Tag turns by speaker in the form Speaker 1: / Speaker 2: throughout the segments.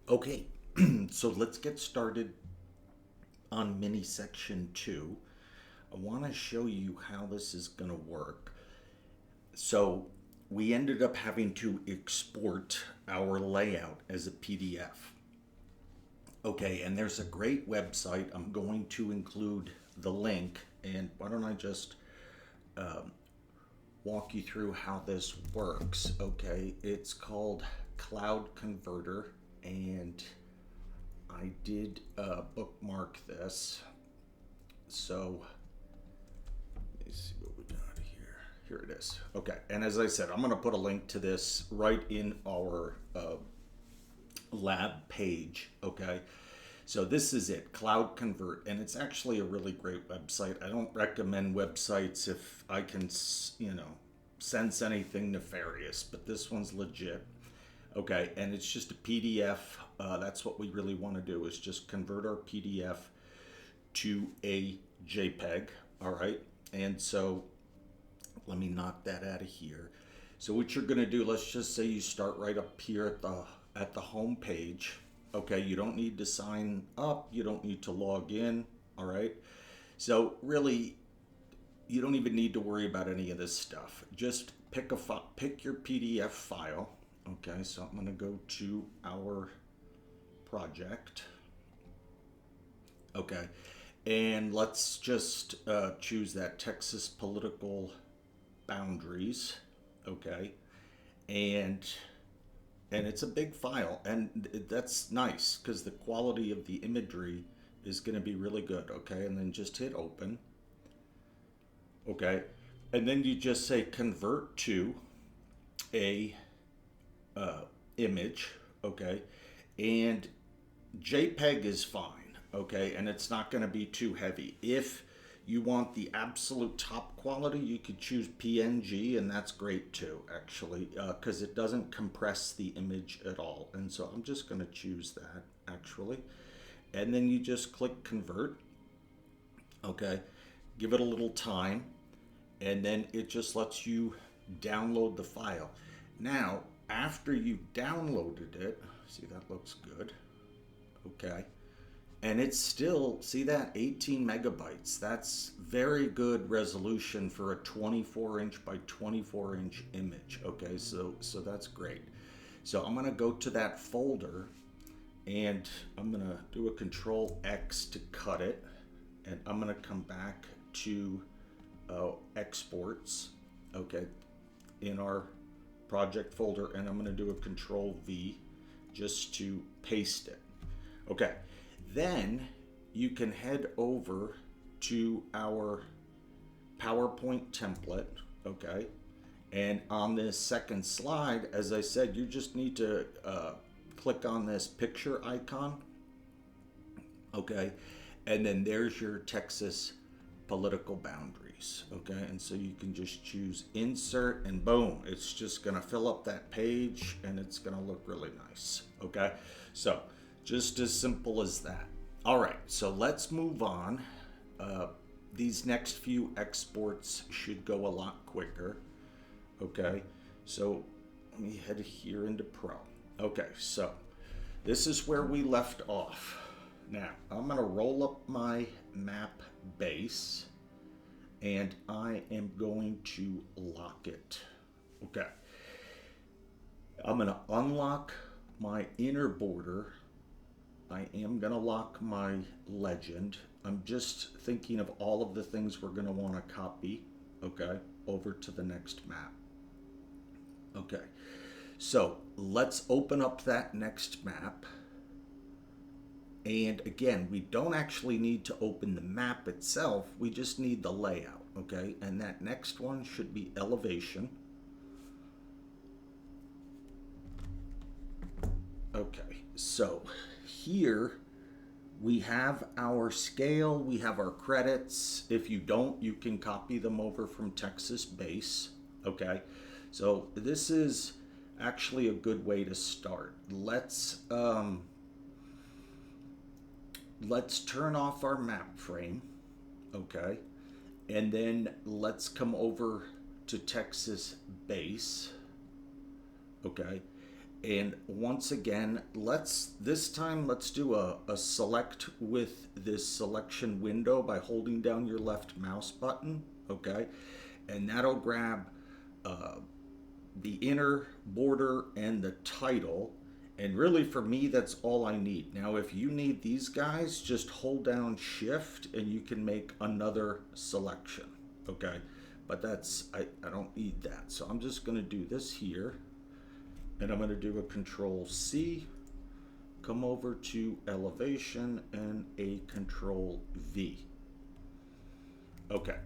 Speaker 1: Okay, so let's get started on mini section 2. I want to show you how this is going to work. So we ended up having to export our layout as a PDF. Okay, and there's a great website. I'm going to include the link, and why don't I just walk you through how this works? Okay, it's called Cloud Converter, and I did bookmark this. So let me see what we got here. Here it is. Okay, and as I said, I'm going to put a link to this right in our lab page. Okay, so this is it, Cloud Convert, and it's actually a really great website. I don't recommend websites if I can, sense anything nefarious, but this one's legit. Okay, and it's just a PDF. That's what we really want to do is just convert our PDF to a JPEG. All right, and so let me knock that out of here. So what you're going to do, let's just say you start right up here at the home page. Okay, you don't need to sign up. You don't need to log in. All right. So really, you don't even need to worry about any of this stuff. Just pick your PDF file. Okay, so I'm going to go to our project. Okay, and let's just choose that Texas political boundaries. Okay, and it's a big file, and that's nice because the quality of the imagery is going to be really good. Okay, and then just hit open. Okay, and then you just say convert to a image. Okay, and JPEG is fine. Okay, and it's not going to be too heavy. If you want the absolute top quality, you could choose PNG, and that's great too, actually, because it doesn't compress the image at all. And so I'm just going to choose that, actually. And then you just click convert. Okay, give it a little time, and then it just lets you download the file. Now, after you downloaded it, see, that looks good. Okay, and it's still, see that, 18 megabytes. That's very good resolution for a 24 inch by 24 inch image. Okay, so that's great. So I'm going to go to that folder, and I'm going to do a control X to cut it, and I'm going to come back to exports. Okay, in our project folder, and I'm going to do a control V just to paste it. Okay, then you can head over to our PowerPoint template. Okay, and on this second slide, as I said, you just need to click on this picture icon. Okay, and then there's your Texas political boundaries. Okay, and so you can just choose insert, and boom, it's just going to fill up that page, and it's going to look really nice. Okay, so just as simple as that. All right, so let's move on. These next few exports should go a lot quicker. Okay, so let me head here into Pro. Okay, so this is where we left off. Now, I'm going to roll up my map base, and I am going to lock it. Okay. I'm going to unlock my inner border. I am going to lock my legend. I'm just thinking of all of the things we're going to want to copy, okay, over to the next map. Okay. So let's open up that next map. And again, we don't actually need to open the map itself. We just need the layout, okay? And that next one should be elevation. Okay, so here we have our scale, we have our credits. If you don't, you can copy them over from Texas base, okay? So this is actually a good way to start. Let's turn off our map frame, okay? And then let's come over to Texas base, okay? And once again, this time let's do a select with this selection window by holding down your left mouse button, okay? And that'll grab the inner border and the title. And really for me, that's all I need. Now, if you need these guys, just hold down shift and you can make another selection, okay? But I don't need that. So I'm just gonna do this here. And I'm going to do a Control C, come over to elevation and a Control V. Okay,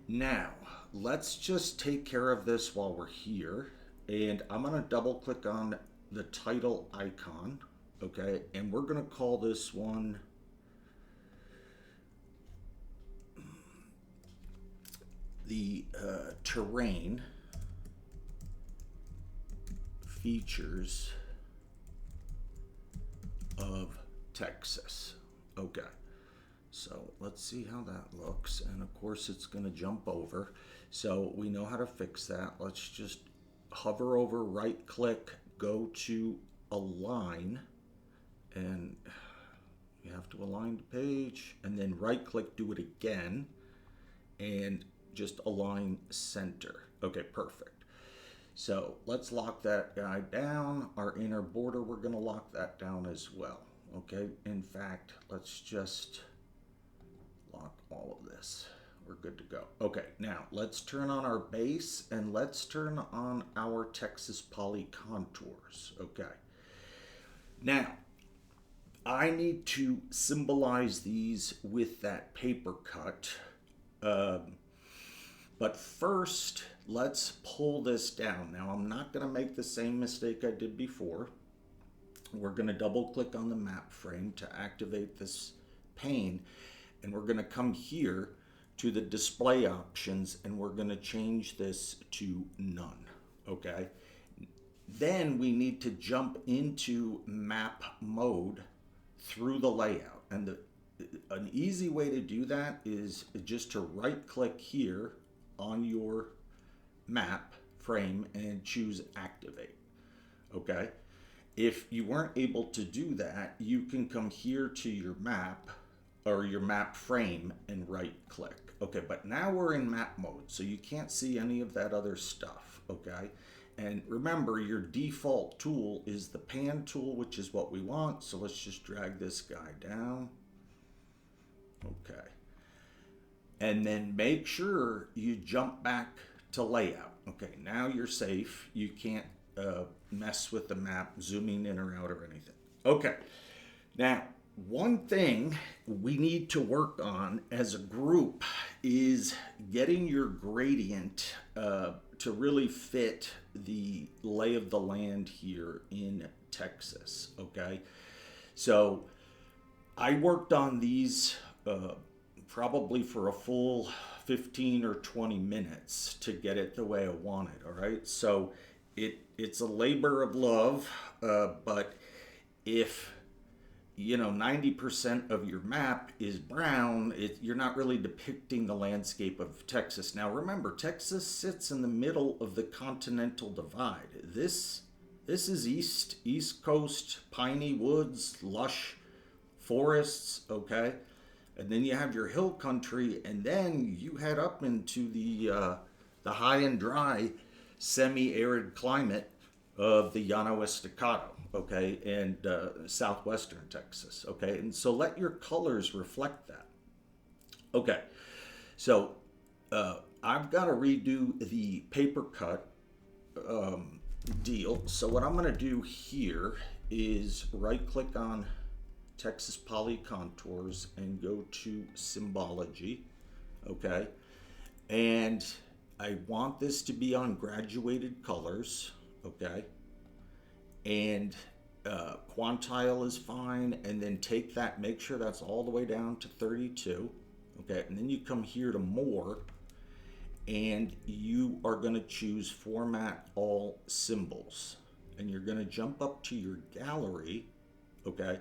Speaker 1: now let's just take care of this while we're here. And I'm going to double click on the title icon. Okay, and we're going to call this one the terrain features of Texas. Okay, so let's see how that looks. And of course it's going to jump over, so we know how to fix that. Let's just hover over, right click, go to align, and you have to align the page, and then right click, do it again, and just align center. Okay, perfect. So let's lock that guy down. Our inner border, we're going to lock that down as well. Okay, in fact, let's just lock all of this. We're good to go. Okay, now let's turn on our base and let's turn on our Texas poly contours. Okay, now I need to symbolize these with that paper cut. But first, let's pull this down. Now, I'm not going to make the same mistake I did before. We're going to double click on the map frame to activate this pane. And we're going to come here to the display options and we're going to change this to none. Okay. Then we need to jump into map mode through the layout. And an easy way to do that is just to right click here on your map frame and choose activate. Okay, if you weren't able to do that, you can come here to your map or your map frame and right click. Okay, but now we're in map mode, so you can't see any of that other stuff. Okay, and remember, your default tool is the pan tool, which is what we want. So let's just drag this guy down. Okay, and then make sure you jump back to layout. Okay, now you're safe. You can't mess with the map, zooming in or out or anything. Okay, now one thing we need to work on as a group is getting your gradient to really fit the lay of the land here in Texas. Okay, so I worked on these probably for a full 15 or 20 minutes to get it the way I want it. All right, so it's a labor of love, but if 90% of your map is brown, you're not really depicting the landscape of Texas. Now remember, Texas sits in the middle of the continental divide. This is East Coast, piney woods, lush forests, okay? And then you have your hill country, and then you head up into the high and dry, semi-arid climate of the Llano Estacado, okay, and southwestern Texas, okay? And so let your colors reflect that. Okay, so I've got to redo the paper cut deal. So what I'm going to do here is right-click on Texas Poly Contours and go to Symbology, okay? And I want this to be on graduated colors, okay? And quantile is fine, and then take that, make sure that's all the way down to 32, okay? And then you come here to more, and you are gonna choose Format All Symbols. And you're gonna jump up to your gallery, okay?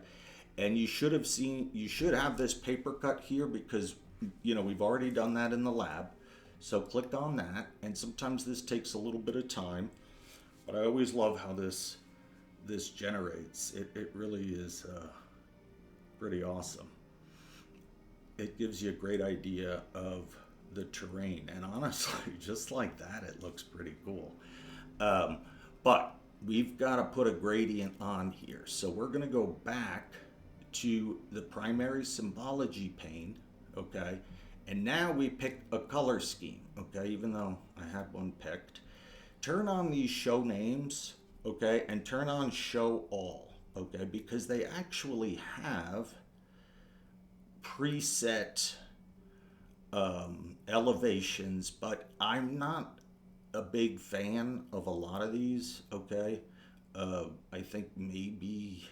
Speaker 1: And you should have this paper cut here because, we've already done that in the lab. So click on that, and sometimes this takes a little bit of time, but I always love how this this generates. It really is pretty awesome. It gives you a great idea of the terrain, and honestly, just like that, it looks pretty cool. Um, but we've got to put a gradient on here. So we're going to go back to the primary symbology pane, okay? And now we pick a color scheme, okay? Even though I had one picked. Turn on these show names, okay? And turn on show all, okay? Because they actually have preset elevations, but I'm not a big fan of a lot of these, okay? I think maybe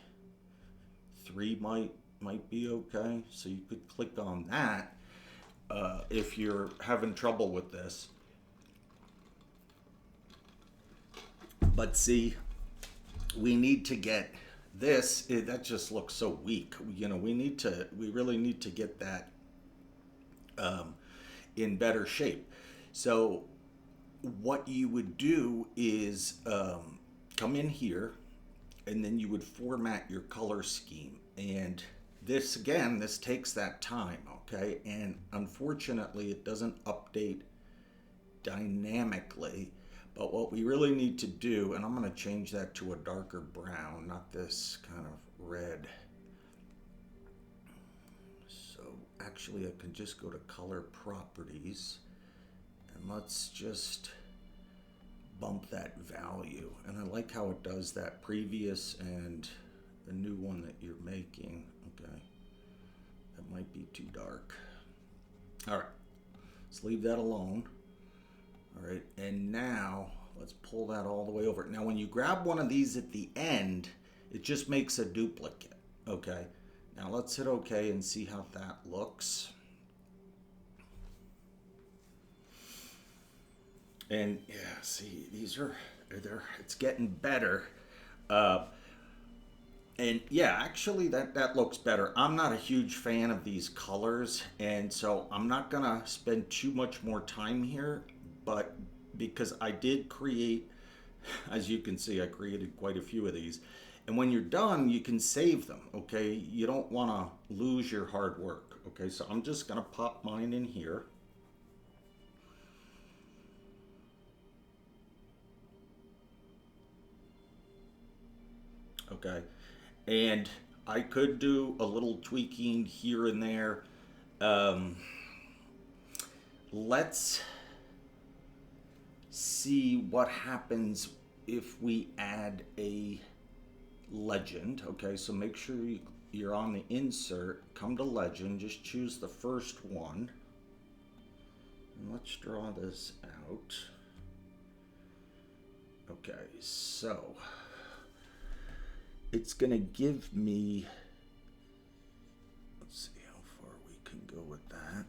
Speaker 1: 3 might be okay. So you could click on that if you're having trouble with this. But see, we need to get this. That just looks so weak. You know, we really need to get that in better shape. So what you would do is come in here, and then you would format your color scheme. And this, again, this takes that time, okay? And unfortunately, it doesn't update dynamically. But what we really need to do, and I'm going to change that to a darker brown, not this kind of red. So actually, I can just go to color properties, and let's just bump that value. And I like how it does that previous and the new one that you're making. Okay, that might be too dark. All right, let's leave that alone. All right, and now let's pull that all the way over. Now when you grab one of these at the end, it just makes a duplicate, okay? Now let's hit okay and see how that looks. And yeah, see, it's getting better. And yeah, actually that looks better. I'm not a huge fan of these colors, and so I'm not gonna spend too much more time here. But because I did create, as you can see, I created quite a few of these. And when you're done, you can save them, okay? You don't want to lose your hard work, okay? So I'm just going to pop mine in here. Okay. And I could do a little tweaking here and there. Let's see what happens if we add a legend. Okay, so make sure you're on the insert, come to legend, just choose the first one. And let's draw this out. Okay, so it's going to give me, let's see how far we can go with that.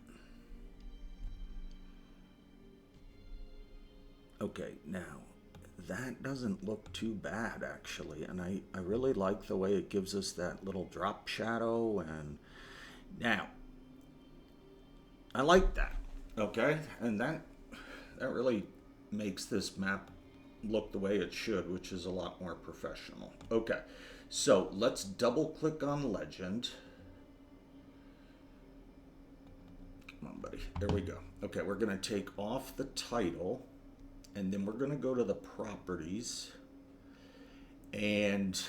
Speaker 1: Okay, now that doesn't look too bad actually, and I really like the way it gives us that little drop shadow. And now I like that, okay, and that really makes this map look the way it should, which is a lot more professional. Okay, so let's double click on legend. Come on, buddy, there we go. Okay, we're going to take off the title, and then we're going to go to the properties, and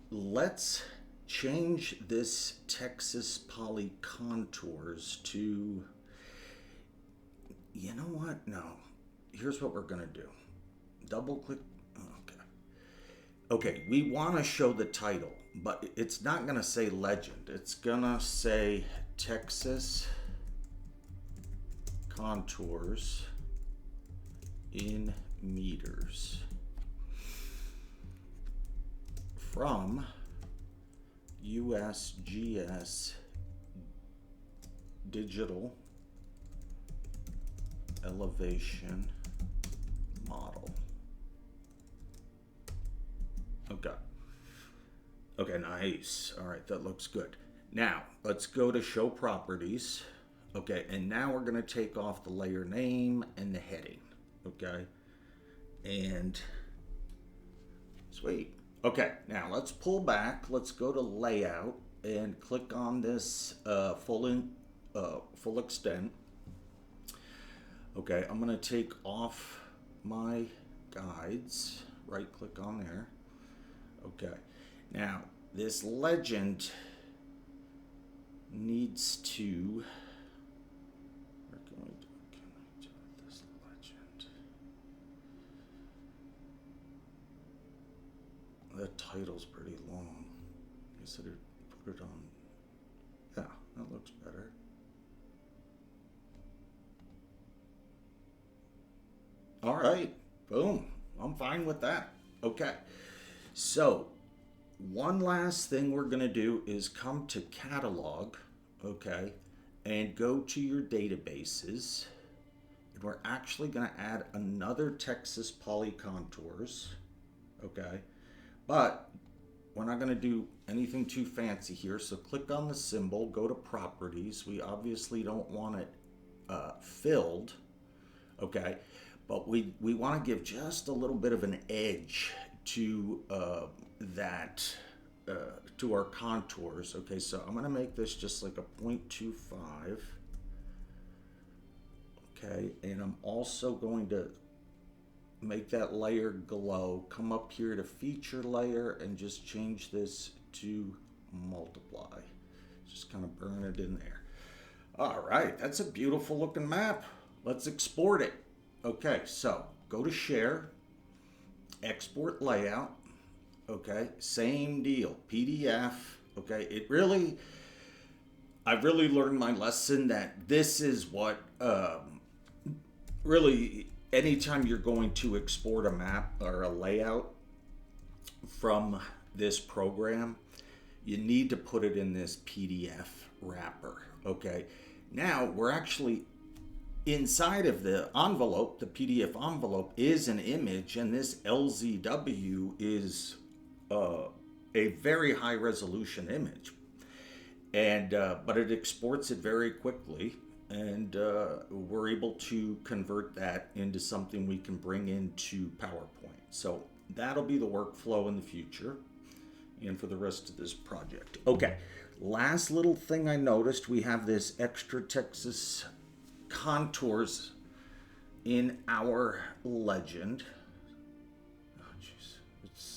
Speaker 1: let's change this Texas poly contours to, you know what? No. Here's what we're going to do. Double click. Okay. Okay, we want to show the title, but it's not going to say legend. It's going to say Texas contours in meters from USGS digital elevation model. Okay. Okay, nice. All right, that looks good. Now, let's go to show properties. Okay, and now we're going to take off the layer name and the heading. Okay, And sweet. Okay, now let's pull back. Let's go to layout and click on this full extent. Okay, I'm gonna take off my guides. Right click on there. Okay, now this legend needs to. Where can we do this legend? That title's pretty long. I said put it on. Yeah, that looks better. All right, boom. I'm fine with that. Okay, so one last thing we're going to do is come to catalog, okay, and go to your databases. And we're actually going to add another Texas polycontours, okay, but we're not going to do anything too fancy here. So click on the symbol, go to properties. We obviously don't want it filled, okay, but we want to give just a little bit of an edge to to our contours. Okay, so I'm going to make this just like a 0.25. Okay, and I'm also going to make that layer glow. Come up here to feature layer and just change this to multiply. Just kind of burn it in there. All right, that's a beautiful looking map. Let's export it. Okay, so go to share, export layout. Okay, same deal, PDF. Okay, I've really learned my lesson that this is what really, anytime you're going to export a map or a layout from this program, you need to put it in this PDF wrapper. Okay, now we're actually inside of the envelope. The PDF envelope is an image, and this LZW is a very high resolution image, and but it exports it very quickly, and we're able to convert that into something we can bring into PowerPoint. So that'll be the workflow in the future and for the rest of this project. Okay, last little thing I noticed, we have this extra Texas contours in our legend.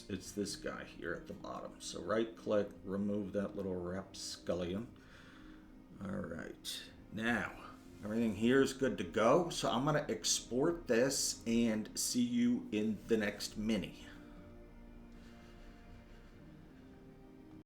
Speaker 1: It's this guy here at the bottom. So right click, remove that little rapscallion. All right, now everything here is good to go. So I'm going to export this and see you in the next mini.